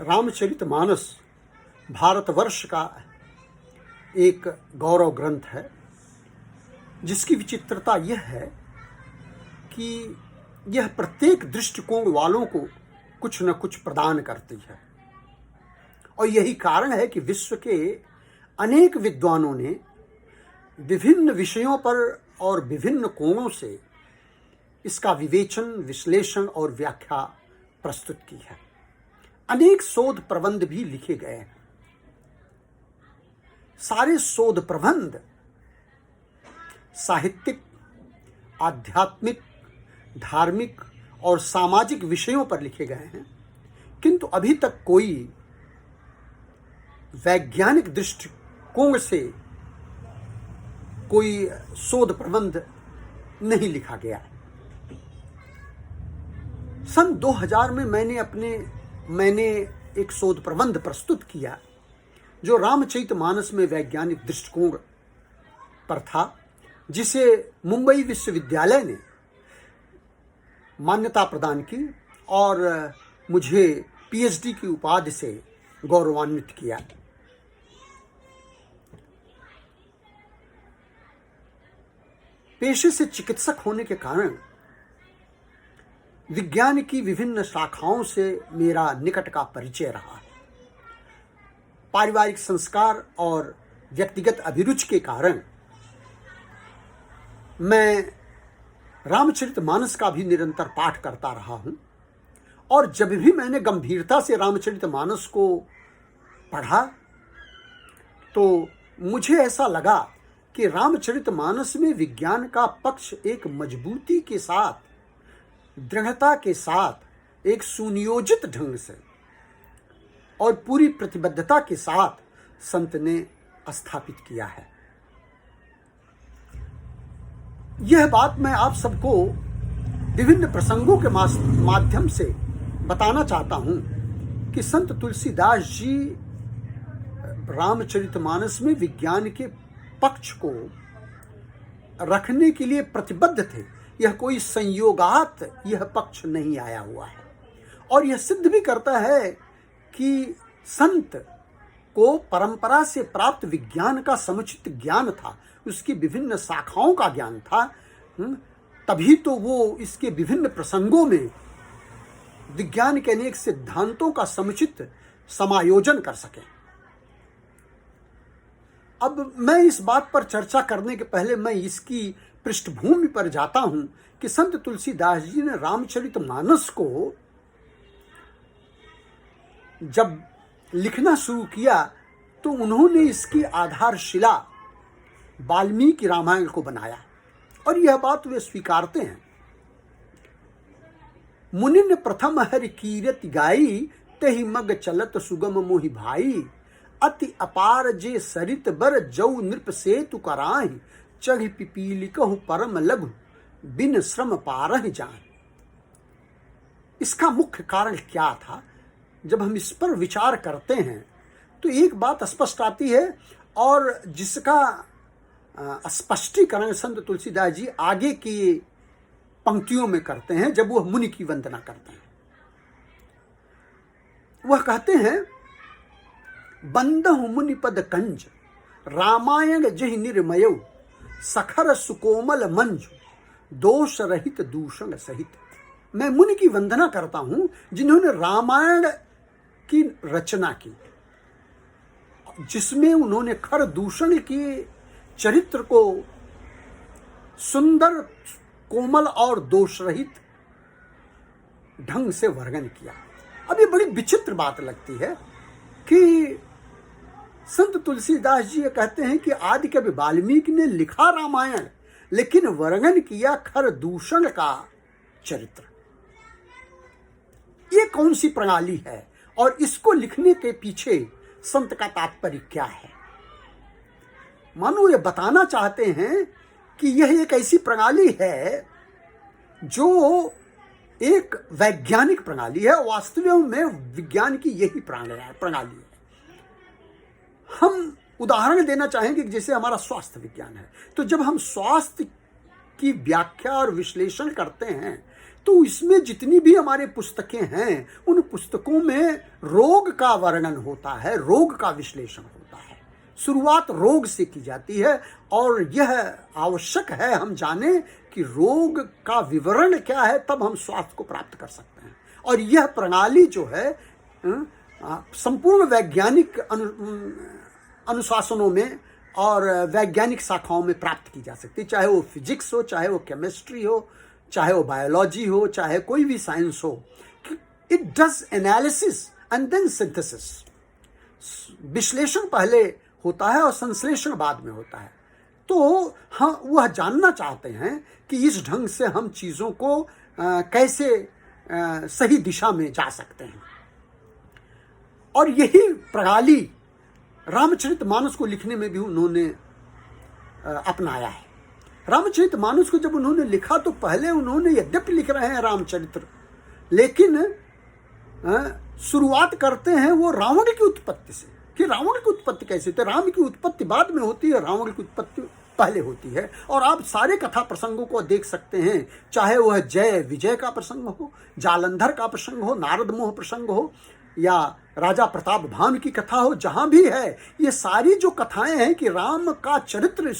रामचरितमानस भारतवर्ष का एक गौरव ग्रंथ है, जिसकी विचित्रता यह है कि यह प्रत्येक दृष्टिकोण वालों को कुछ न कुछ प्रदान करती है। और यही कारण है कि विश्व के अनेक विद्वानों ने विभिन्न विषयों पर और विभिन्न कोणों से इसका विवेचन, विश्लेषण और व्याख्या प्रस्तुत की है। अनेक शोध प्रबंध भी लिखे गए हैं। सारे शोध प्रबंध साहित्यिक, आध्यात्मिक, धार्मिक और सामाजिक विषयों पर लिखे गए हैं, किंतु अभी तक कोई वैज्ञानिक दृष्टिकोण से कोई शोध प्रबंध नहीं लिखा गया। सन 2000 में मैंने एक शोध प्रबंध प्रस्तुत किया जो रामचरितमानस में वैज्ञानिक दृष्टिकोण पर था, जिसे मुंबई विश्वविद्यालय ने मान्यता प्रदान की और मुझे पीएचडी की उपाधि से गौरवान्वित किया। पेशे से चिकित्सक होने के कारण विज्ञान की विभिन्न शाखाओं से मेरा निकट का परिचय रहा है। पारिवारिक संस्कार और व्यक्तिगत अभिरुचि के कारण मैं रामचरितमानस का भी निरंतर पाठ करता रहा हूं, और जब भी मैंने गंभीरता से रामचरितमानस को पढ़ा तो मुझे ऐसा लगा कि रामचरितमानस में विज्ञान का पक्ष एक मजबूती के साथ, दृढ़ता के साथ, एक सुनियोजित ढंग से और पूरी प्रतिबद्धता के साथ संत ने स्थापित किया है। यह बात मैं आप सबको विभिन्न प्रसंगों के माध्यम से बताना चाहता हूं कि संत तुलसीदास जी रामचरितमानस में विज्ञान के पक्ष को रखने के लिए प्रतिबद्ध थे। यह कोई संयोगात यह पक्ष नहीं आया हुआ है, और यह सिद्ध भी करता है कि संत को परंपरा से प्राप्त विज्ञान का समुचित ज्ञान था, उसकी विभिन्न शाखाओं का ज्ञान था। तभी तो वो इसके विभिन्न प्रसंगों में विज्ञान के अनेक सिद्धांतों का समुचित समायोजन कर सके। अब मैं इस बात पर चर्चा करने के पहले मैं इसकी पृष्ठभूमि पर जाता हूं कि संत तुलसीदास जी ने रामचरितमानस को जब लिखना शुरू किया तो उन्होंने इसकी आधारशिला वाल्मीकि रामायण को बनाया, और यह बात वे स्वीकारते हैं। मुनिन प्रथम हरि कीरति गाई, तेहि मग चलत सुगम मोहि भाई। अति अपार जे सरित बर जऊ नृप सेतु कराहि, चढ़ पिपीली कहु परम लघु बिन श्रम पारहि जान। इसका मुख्य कारण क्या था? जब हम इस पर विचार करते हैं तो एक बात स्पष्ट आती है, और जिसका स्पष्टीकरण संत तुलसीदास जी आगे की पंक्तियों में करते हैं जब वह मुनि की वंदना करते हैं। वह कहते हैं, बंदहु मुनि पद कंज, रामायण जहि निर्मयौ, सखर सुकोमल मंजु, दोष रहित दूषण सहित। मैं मुनि की वंदना करता हूं जिन्होंने रामायण की रचना की, जिसमें उन्होंने खर दूषण के चरित्र को सुंदर, कोमल और दोष रहित ढंग से वर्णन किया। अब ये बड़ी विचित्र बात लगती है कि संत तुलसीदास जी ये कहते हैं कि आदि कवि वाल्मीकि ने लिखा रामायण, लेकिन वर्णन किया खर दूषण का चरित्र। ये कौन सी प्रणाली है, और इसको लिखने के पीछे संत का तात्पर्य क्या है? मानो ये बताना चाहते हैं कि यह एक ऐसी प्रणाली है जो एक वैज्ञानिक प्रणाली है। वास्तव में विज्ञान की यही प्रणाली है। हम उदाहरण देना चाहेंगे कि जैसे हमारा स्वास्थ्य विज्ञान है, तो जब हम स्वास्थ्य की व्याख्या और विश्लेषण करते हैं तो इसमें जितनी भी हमारे पुस्तकें हैं, उन पुस्तकों में रोग का वर्णन होता है, रोग का विश्लेषण होता है। शुरुआत रोग से की जाती है और यह आवश्यक है हम जाने कि रोग का विवरण क्या है, तब हम स्वास्थ्य को प्राप्त कर सकते हैं। और यह प्रणाली जो है संपूर्ण वैज्ञानिक अनुशासनों में और वैज्ञानिक शाखाओं में प्राप्त की जा सकती है, चाहे वो फिजिक्स हो, चाहे वो केमिस्ट्री हो, चाहे वो बायोलॉजी हो, चाहे कोई भी साइंस हो। It does analysis and then synthesis. विश्लेषण पहले होता है और संश्लेषण बाद में होता है। तो हम वह जानना चाहते हैं कि इस ढंग से हम चीज़ों को कैसे सही दिशा में जा सकते हैं। और यही प्रणाली रामचरितमानस को लिखने में भी उन्होंने अपनाया है। रामचरितमानस को जब उन्होंने लिखा तो पहले उन्होंने यद्यपि लिख रहे हैं रामचरित्र, लेकिन शुरुआत करते हैं वो रावण की उत्पत्ति से कि रावण की उत्पत्ति कैसे होती है। राम की उत्पत्ति बाद में होती है, रावण की उत्पत्ति पहले होती है। और आप सारे कथा प्रसंगों को देख सकते हैं, चाहे वह जय विजय का प्रसंग हो, जालंधर का प्रसंग हो, नारद मोह प्रसंग हो, या राजा प्रताप भानु की कथा हो, जहां भी है ये सारी जो कथाएं हैं कि राम का चरित्र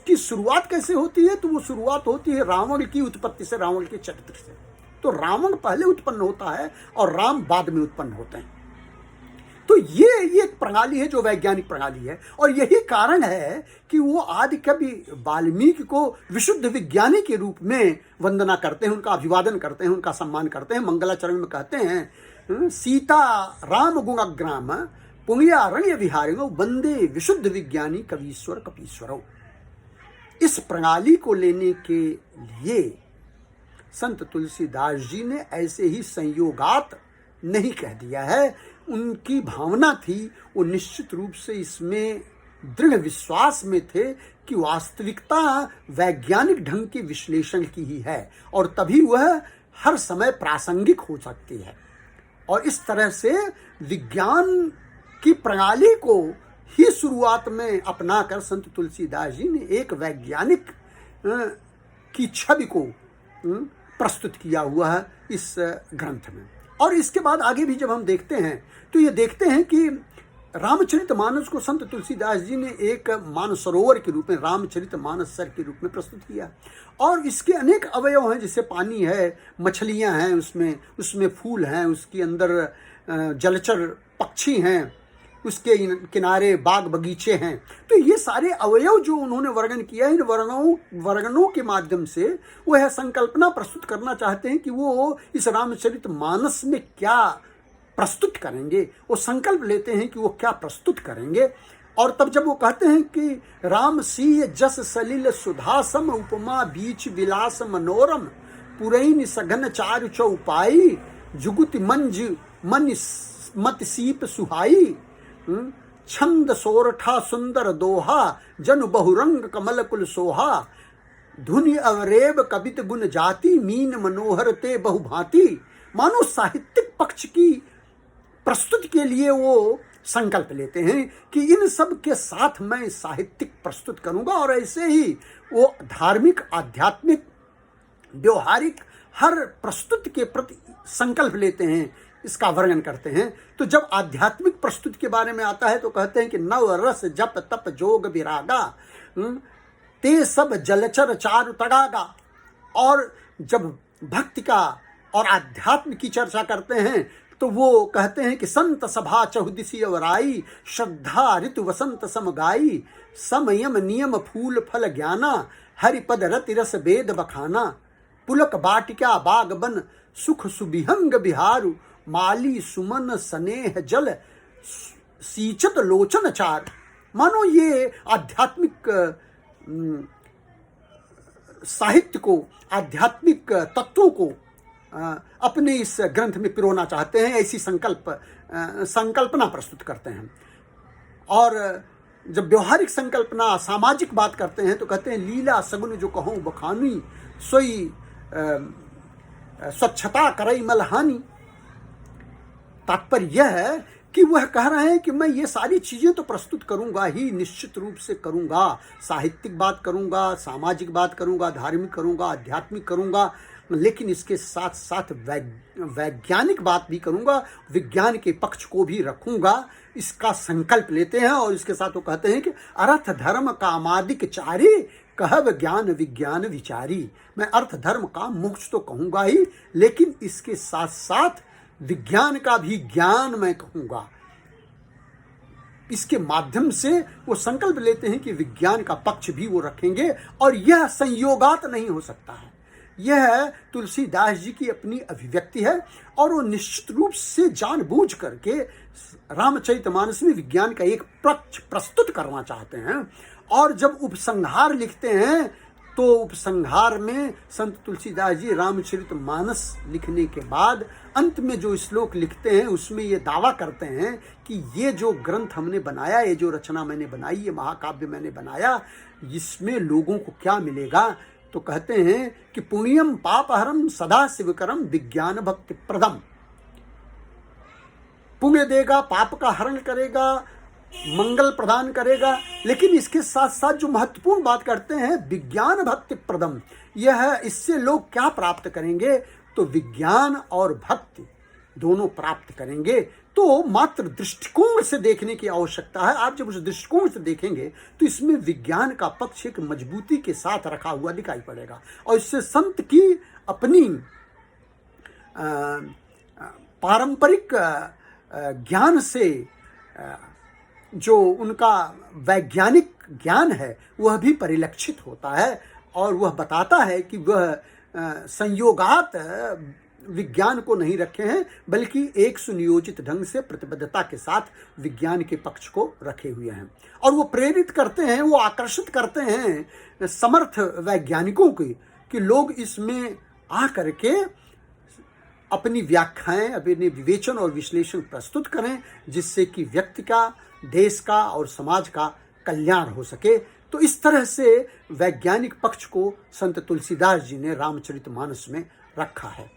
की शुरुआत कैसे होती है, तो वो शुरुआत होती है रावण की उत्पत्ति से, रावण के चरित्र से। तो रावण पहले उत्पन्न होता है और राम बाद में उत्पन्न होते हैं। तो ये एक प्रणाली है जो वैज्ञानिक प्रणाली है। और यही कारण है कि वो आदि कवि वाल्मीकि को विशुद्ध विज्ञानी के रूप में वंदना करते हैं, उनका अभिवादन करते हैं, उनका सम्मान करते हैं। मंगलाचरण में कहते हैं सीता राम गुणग्राम पुण्यारण्य विहारिणो वंदे विशुद्ध विज्ञानी कवीश्वर कपीश्वरो। इस प्रणाली को लेने के लिए संत तुलसीदास जी ने ऐसे ही संयोगात नहीं कह दिया है। उनकी भावना थी, वो निश्चित रूप से इसमें दृढ़ विश्वास में थे कि वास्तविकता वैज्ञानिक ढंग के विश्लेषण की ही है और तभी वह हर समय प्रासंगिक हो सकती है। और इस तरह से विज्ञान की प्रणाली को ही शुरुआत में अपनाकर संत तुलसीदास जी ने एक वैज्ञानिक की छवि को प्रस्तुत किया हुआ है इस ग्रंथ में। और इसके बाद आगे भी जब हम देखते हैं तो ये देखते हैं कि रामचरितमानस को संत तुलसीदास जी ने एक मानसरोवर के रूप में, रामचरितमानस के रूप में प्रस्तुत किया। और इसके अनेक अवयव हैं, जैसे पानी है, मछलियां हैं, उसमें फूल हैं, उसके अंदर जलचर पक्षी हैं, उसके किनारे बाग बगीचे हैं। तो ये सारे अवयव जो उन्होंने वर्णन किया है, इन वर्णनों के माध्यम से वो यह संकल्पना प्रस्तुत करना चाहते हैं कि वो इस रामचरितमानस में क्या प्रस्तुत करेंगे। वो संकल्प लेते हैं कि वो क्या प्रस्तुत करेंगे। और तब जब वो कहते हैं कि राम सिंह जस सलिल सुधासम उपमा बीच विलास मनोरम पुरैन सघन चारु चौपाई जुगुति मंज मन मत सीप सुहाई छंद सोरठा सुंदर दोहा जनु बहुरंग कमल कुल सोहा धुनि अवरेब कवित गुण जाति मीन मनोहर ते बहुभांति। मानो साहित्यिक पक्ष की प्रस्तुति के लिए वो संकल्प लेते हैं कि इन सब के साथ मैं साहित्यिक प्रस्तुत करूंगा। और ऐसे ही वो धार्मिक, आध्यात्मिक, व्यवहारिक हर प्रस्तुति के प्रति संकल्प लेते हैं, इसका वर्णन करते हैं। तो जब आध्यात्मिक प्रस्तुति के बारे में आता है तो कहते हैं कि नव रस जप तप जोग विरागा ते सब जलचर चारु तड़ागा। और जब भक्ति का और आध्यात्म की चर्चा करते हैं तो वो कहते हैं कि संत सभा चहुदिसी अवराई श्रद्धा ऋतु वसंत समगाई समयम नियम फूल फल ज्ञाना हरिपद रति रस वेद बखाना पुलक बाटिका बाग बन सुख सुबिहंग बिहारु माली सुमन स्नेह जल सींचत लोचन चार। मानो ये आध्यात्मिक साहित्य को, आध्यात्मिक तत्वों को अपने इस ग्रंथ में पिरोना चाहते हैं, ऐसी संकल्पना प्रस्तुत करते हैं। और जब व्यवहारिक संकल्पना, सामाजिक बात करते हैं तो कहते हैं लीला सगुन जो कहूँ बखानी सोई स्वच्छता करई मलहानी। तात्पर्य यह है कि वह कह रहे हैं कि मैं ये सारी चीजें तो प्रस्तुत करूंगा ही, निश्चित रूप से करूंगा। साहित्यिक बात करूंगा, सामाजिक बात करूंगा, धार्मिक करूंगा, आध्यात्मिक करूंगा, लेकिन इसके साथ साथ वैज्ञानिक बात भी करूंगा, विज्ञान के पक्ष को भी रखूंगा। इसका संकल्प लेते हैं और इसके साथ वो कहते हैं कि अर्थ धर्म कामादिक चारी कहब ज्ञान विज्ञान विचारी। मैं अर्थ धर्म काम मोक्ष तो कहूंगा ही, लेकिन इसके साथ साथ विज्ञान का भी ज्ञान मैं कहूंगा। इसके माध्यम से वो संकल्प लेते हैं कि विज्ञान का पक्ष भी वो रखेंगे, और यह संयोगात नहीं हो सकता है। यह तुलसीदास जी की अपनी अभिव्यक्ति है, और वो निश्चित रूप से जानबूझ करके रामचरितमानस में विज्ञान का एक पक्ष प्रस्तुत करना चाहते हैं। और जब उपसंहार लिखते हैं तो उपसंहार में संत तुलसीदास जी रामचरितमानस लिखने के बाद अंत में जो श्लोक लिखते हैं उसमें ये दावा करते हैं कि ये जो ग्रंथ हमने बनाया, ये जो रचना मैंने बनाई, ये महाकाव्य मैंने बनाया, इसमें लोगों को क्या मिलेगा। तो कहते हैं कि पुण्यम पापहरम सदा शिवकरम विज्ञान भक्ति प्रदम। पुण्य देगा, पाप का हरण करेगा, मंगल प्रदान करेगा, लेकिन इसके साथ साथ जो महत्वपूर्ण बात करते हैं विज्ञान भक्ति प्रदम, यह है इससे लोग क्या प्राप्त करेंगे। तो विज्ञान और भक्ति दोनों प्राप्त करेंगे। तो मात्र दृष्टिकोण से देखने की आवश्यकता है। आप जब उस दृष्टिकोण से देखेंगे तो इसमें विज्ञान का पक्ष एक मजबूती के साथ रखा हुआ दिखाई पड़ेगा, और इससे संत की अपनी पारंपरिक ज्ञान से जो उनका वैज्ञानिक ज्ञान है वह भी परिलक्षित होता है, और वह बताता है कि वह संयोगात विज्ञान को नहीं रखे हैं, बल्कि एक सुनियोजित ढंग से प्रतिबद्धता के साथ विज्ञान के पक्ष को रखे हुए हैं। और वो प्रेरित करते हैं, वो आकर्षित करते हैं समर्थ वैज्ञानिकों की, कि लोग इसमें आ करके अपनी व्याख्याएं, अपने विवेचन और विश्लेषण प्रस्तुत करें, जिससे कि व्यक्ति का, देश का और समाज का कल्याण हो सके। तो इस तरह से वैज्ञानिक पक्ष को संत तुलसीदास जी ने रामचरितमानस में रखा है।